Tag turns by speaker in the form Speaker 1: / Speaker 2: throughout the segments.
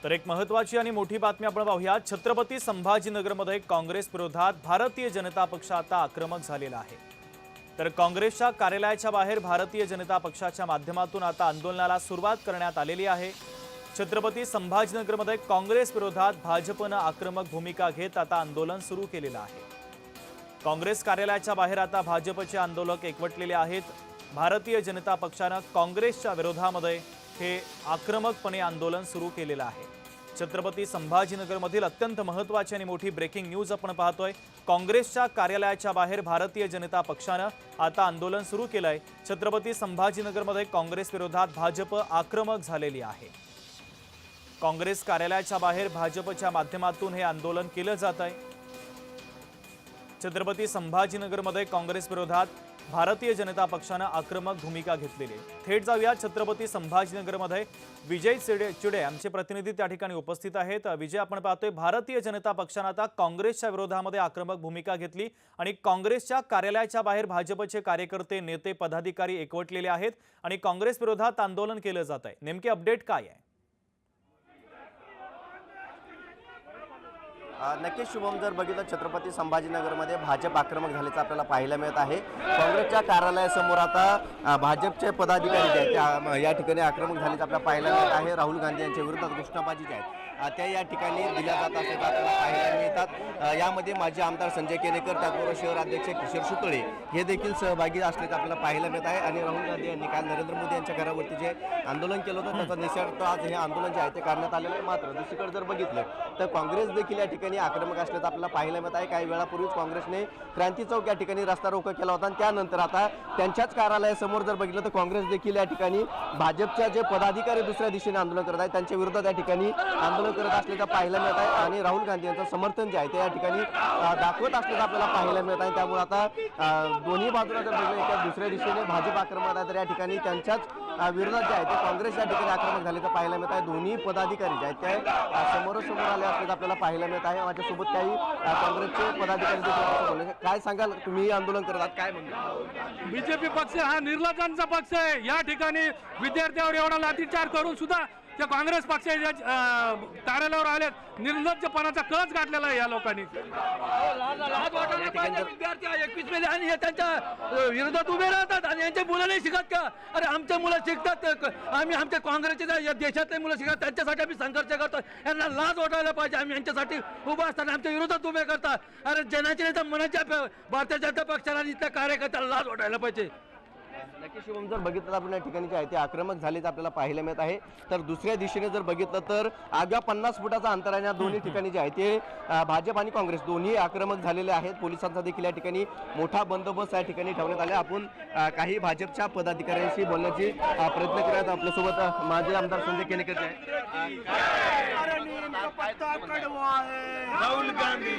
Speaker 1: तर एक महत्त्वाची आणि मोठी बातमी आपण पाहूया। छत्रपती संभाजीनगरमध्ये काँग्रेस विरोधात भारतीय जनता पक्ष आता आक्रमक झालेला आहे। तर काँग्रेसच्या कार्यालयाच्या बाहेर भारतीय जनता पक्षाच्या माध्यमातून आता आंदोलनाला सुरुवात करण्यात आलेली आहे। छत्रपती संभाजीनगरमध्ये काँग्रेस विरोधात भाजपने आक्रमक भूमिका घेत आता आंदोलन सुरू केलेलं आहे। काँग्रेस कार्यालयाच्या बाहेर आता भाजपचे आंदोलक एकवटलेले आहेत। भारतीय जनता पक्षाने काँग्रेसच्या विरोधामध्ये हे आक्रमकपणे आंदोलन सुरू केलेलं आहे। छत्रपती संभाजीनगरमधील अत्यंत महत्त्वाची आणि मोठी ब्रेकिंग न्यूज आपण पाहतोय। काँग्रेसच्या कार्यालयाच्या बाहेर भारतीय जनता पक्षाने आता आंदोलन सुरू केलंय। छत्रपती संभाजीनगरमध्ये काँग्रेस विरोधात भाजप आक्रमक झालेली आहे। काँग्रेस कार्यालयाच्या बाहेर भाजपच्या माध्यमातून हे आंदोलन केलं जात आहे। छत्रपती संभाजीनगरमध्ये काँग्रेस विरोधात भारतीय जनता पक्षाने आक्रमक भूमिका घेतलेली आहे। थेट जाऊया छत्रपती संभाजीनगरमध्ये विजय चिडे आमचे प्रतिनिधी त्या ठिकाणी उपस्थित आहेत। विजय, आपण पाहतोय भारतीय जनता पक्षाने आता काँग्रेसच्या विरोधामध्ये आक्रमक भूमिका घेतली आणि काँग्रेसच्या कार्यालयाच्या बाहेर भाजपचे कार्यकर्ते, नेते, पदाधिकारी एकवटलेले आहेत आणि काँग्रेस विरोधात आंदोलन केलं जात आहे। नेमके अपडेट काय आहे?
Speaker 2: नक्कीच शुभम, जर बघितलं छत्रपती संभाजीनगरमध्ये भाजप आक्रमक झाल्याचं आपल्याला पाहायला मिळत आहे। काँग्रेसच्या कार्यालयासमोर आता भाजपचे पदाधिकारी जे आहेत या ठिकाणी आक्रमक झाल्याचं आपल्याला पाहायला मिळत आहे। राहुल गांधी यांच्या विरोधात घोषणाबाजी जी आहेत त्या या ठिकाणी दिल्या जात असल्याचं आपल्याला पाहायला मिळतात। यामध्ये माजी आमदार संजय केनेकर, त्याचबरोबर शहर अध्यक्ष किशोर सुतळे हे देखील सहभागी असल्याचं आपल्याला पाहायला मिळत आहे। आणि राहुल गांधी यांनी काल नरेंद्र मोदी यांच्या घरावरती जे आंदोलन केलं होतं त्याचा निषेध आज हे आंदोलन जे आहे ते करण्यात आलेलं आहे। मात्र दुसरीकडे जर बघितलं तर काँग्रेस देखील या ठिकाणी आक्रमक असल्याचं आपल्याला पाहायला मिळत आहे। काही वेळापूर्वीच काँग्रेसने क्रांती चौक या ठिकाणी रस्ता रोको केला होता आणि त्यानंतर आता त्यांच्याच कार्यालयासमोर जर बघितलं तर काँग्रेस देखील या ठिकाणी भाजपच्या जे पदाधिकारी दुसऱ्या दिशेने आंदोलन करत आहेत त्यांच्या विरोधात या ठिकाणी आंदोलन करत असल्याचं पाहायला मिळत आहे। आणि राहुल गांधी यांचं समर्थन जे आहे ते या ठिकाणी दाखवत असल्याचं आपल्याला पाहायला मिळत आहे। त्यामुळे आता दोन्ही बाजूला जर बघितलं एका दुसऱ्या दिशेने भाजप आक्रमक आहे तर या ठिकाणी त्यांच्याच विरोधात जे आहे ते काँग्रेस या ठिकाणी आक्रमक झाल्याचं पाहायला मिळत आहे। दोन्ही पदाधिकारी जे आहेत ते समोरासमोर आले असल्याचं आपल्याला पाहायला मिळत आहे। माझ्यासोबत काही काँग्रेसचे पदाधिकारी देखील, काय सांगाल तुम्ही आंदोलन करतात, काय म्हणतात?
Speaker 3: बीजेपी पक्ष हा निर्लज्जांचा पक्ष आहे। या ठिकाणी विद्यार्थ्यांवर एवढा लाठीचार्ज करून सुद्धा त्या काँग्रेस पक्षाच्या कार्यालयावर आले, निर्लज्जपणाचा कळस गाठलेला आहे या लोकांनी। विद्यार्थी 21 मध्ये आणि हे त्यांच्या विरोधात उभे राहतात आणि यांचे मुलं नाही शिकत का? अरे आमचे मुलं शिकतात, आम्ही आमच्या काँग्रेसच्या या देशातले मुलं शिकतात, त्यांच्यासाठी आम्ही संघर्ष करतो। यांना लाज वाटायला पाहिजे। आम्ही यांच्यासाठी उभं असताना आमच्या विरोधात उभे करतात। अरे जनाच्या नेता मनाच्या भारतीय जनता पक्षाला इथल्या कार्यकर्त्याला लाज वाटायला पाहिजे।
Speaker 2: नक्की शुभम, जर बघितलं आपण या ठिकाणी जे आहे ते आक्रमक झालेचं आपल्याला पाहायला मिळत आहे। तर दुसऱ्या दिशेने जर बघितलं तर अवघ्या 50 फुटाचा अंतर आहे। या दोन्ही ठिकाणी जे आहे ते भाजप आणि काँग्रेस दोन्ही आक्रमक झालेले आहेत। पोलिसांचा देखील या ठिकाणी मोठा बंदोबस्त या ठिकाणी ठेवण्यात आला। आपण काही भाजपच्या पदाधिकाऱ्यांशी बोलण्याची प्रयत्न करत आपल्यासोबत माजी आमदार संजय केनेकर
Speaker 4: राहुल गांधी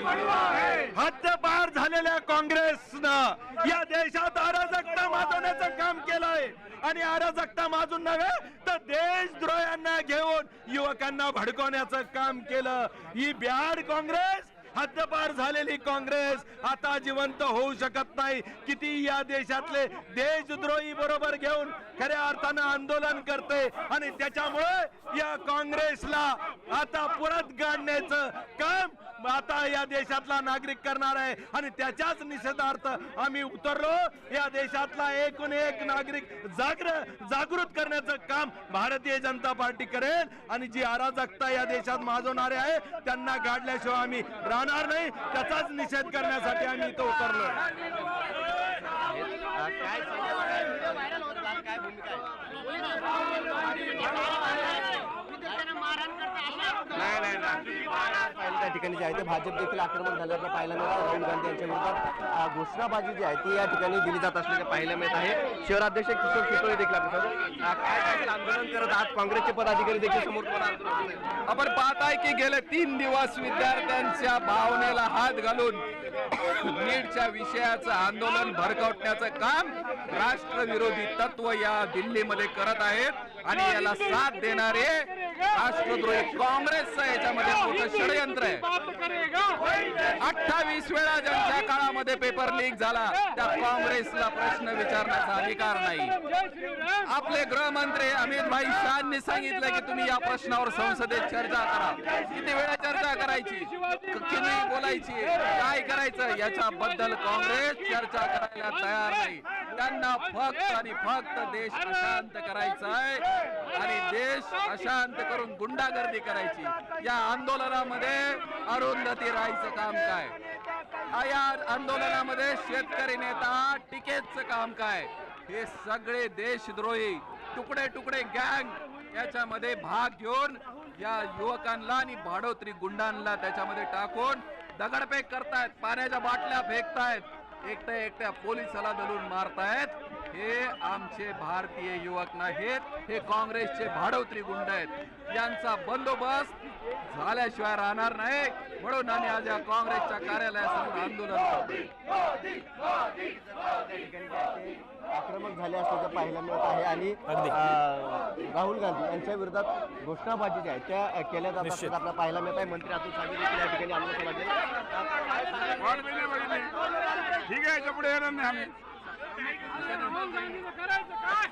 Speaker 4: हद्दपार झालेल्या काँग्रेसनं या देशात अराजकता माजवण्याचं काम केलंय आणि अराजकता माजून नव्हे तर देशद्रोह्यांना घेऊन युवकांना भडकवण्याचं काम केलं। ही ब्याड काँग्रेस, हद्दपार झालेली काँग्रेस आता जिवंत होऊ शकत नाही। किती या देशातले देशद्रोही बरोबर घेऊन खऱ्या अर्थानं आंदोलन करते आणि त्याच्यामुळे या काँग्रेसला आता परत गाडण्याचं काम आता या देशातला नागरिक करणार आहे आणि त्याच्याच निषेधार्थ आम्ही उतरलो। या देशातला एकूण एक नागरिक जागृत करण्याचं काम भारतीय जनता पार्टी करेल आणि जी अराजकता या देशात माजवणारे आहे त्यांना गाडल्याशिवाय आम्ही राहणार नाही। त्याचाच निषेध करण्यासाठी आम्ही इथं उतरलो।
Speaker 2: त्या ठिकाणी जे आहे ते भाजप देखील आक्रमक झाल्याचं पाहायला मिळतं। राहुल गांधी यांच्या विरोधात घोषणाबाजी जी आहे ती या ठिकाणी दिली जात असल्याचं पाहायला मिळत आहे। शहराध्यक्ष किशोर सुतळे देखील काय आंदोलन करत आहात, काँग्रेसचे पदाधिकारी देखील समोर
Speaker 5: आपण पाहताय की गेले 3 दिवस विद्यार्थ्यांच्या भावनेला हात घालून नीटच्या विषयाचं आंदोलन भडकावण्याचं काम राष्ट्रविरोधी तत्व या दिल्लीमध्ये करत आहेत आणि याला साथ देणारे राष्ट्रद्रोही काँग्रेसचं याच्यामध्ये मोठं षडयंत्र आहे. 28 वेळा ज्यांच्या काळामध्ये पेपर लीक झाला त्या काँग्रेसला प्रश्न विचारण्याचा अधिकार नाही. आपले गृहमंत्री अमित भाई शहांनी सांगितलं की तुम्ही या प्रश्नावर संसदेत चर्चा करा. किती वेळा चर्चा करायची, किती बोलायची, काय करायचं याच्याबद्दल काँग्रेस चर्चा करायला तयार नाही. त्यांना फक्त आणि फक्त देश अशांत करायचा आहे आणि देश अशांत करून गुंडागर्दी करायची. या आंदोलनामध्ये अरुंधती रायचं काम काय, या आंदोलनामध्ये शेतकरी नेता टिकेतचं काम काय, हे सगळे देशद्रोही तुकडे तुकडे गँग याच्यामध्ये भाग घेऊन या युवकांना आणि भाडोत्री गुंडांना त्याच्यामध्ये टाकून दगडफेक करतायत, पाण्याच्या बाटल्या फेकतायत, एकट्या पोलिसाला धरून मारतायत. हे आमचे भारतीय युवक नाहीत, हे काँग्रेसचे भाडोत्री गुंड आहेत. यांचा बंदोबस्त झाल्याशिवाय राहणार नाही. म्हणून आम्ही आज या काँग्रेसच्या कार्यालयासमोर आंदोलन
Speaker 2: आक्रमक झाले असल्याचं पाहायला मिळत आहे आणि राहुल गांधी यांच्या विरोधात घोषणाबाजी ज्या आहेत त्या केल्या जात असतात आपल्याला पाहायला मिळत आहे. मंत्री अतुल सावे देखील या ठिकाणी आंदोलन
Speaker 4: ठीक आहे, पुढे येणार नाही आम्ही.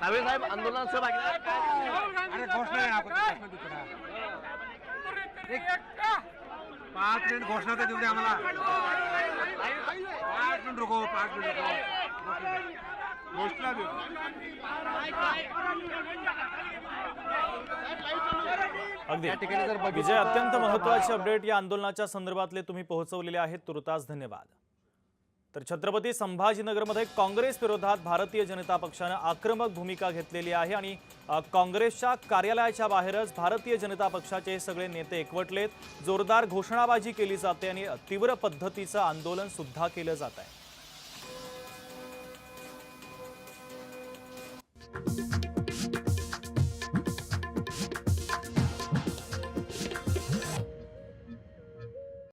Speaker 2: सावे साहेब आंदोलनात सहभागी झाले.
Speaker 6: पाच मिनिट घोषणा तर देऊ द्या आम्हाला. 5 मिनिट रुको, 5 मिनिट रुको.
Speaker 4: घोषणा देऊ.
Speaker 1: अगदी
Speaker 2: या ठिकाणी जर बघितलं
Speaker 1: विजय, अत्यंत महत्त्वाचे अपडेट या आंदोलनाच्या संदर्भातले तुम्ही पोहोचवलेले आहेत, तुर्तास धन्यवाद. तर छत्रपती संभाजीनगरमध्ये काँग्रेस विरोधात भारतीय जनता पक्षानं आक्रमक भूमिका घेतलेली आहे आणि काँग्रेसच्या कार्यालयाच्या बाहेरच भारतीय जनता पक्षाचे हे सगळे नेते एकवटलेत. जोरदार घोषणाबाजी केली जाते आणि तीव्र पद्धतीचं आंदोलन सुद्धा केलं जात आहे.